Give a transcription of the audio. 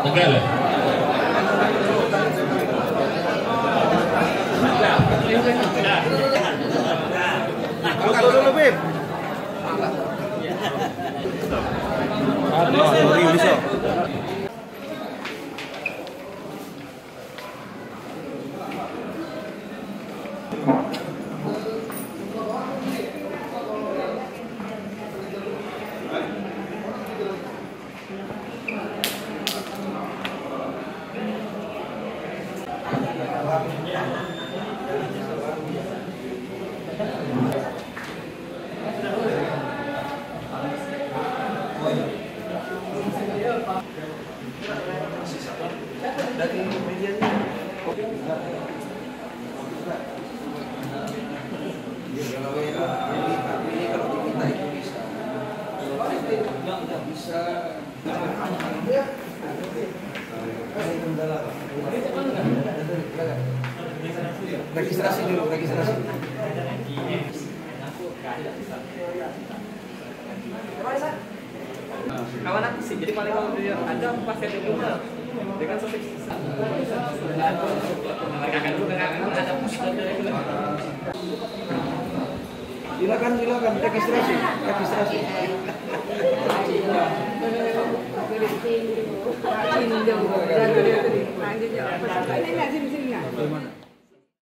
Tegal ya? Buka dulu, Bib. Registrasi dulu, registrasi. Kawan aku sih, jadi paling kalau dia ada pasti ada rumah dengan sosok kakak dulu ada pusat dari Silakan, registrasi. Ini nggak sini nggak.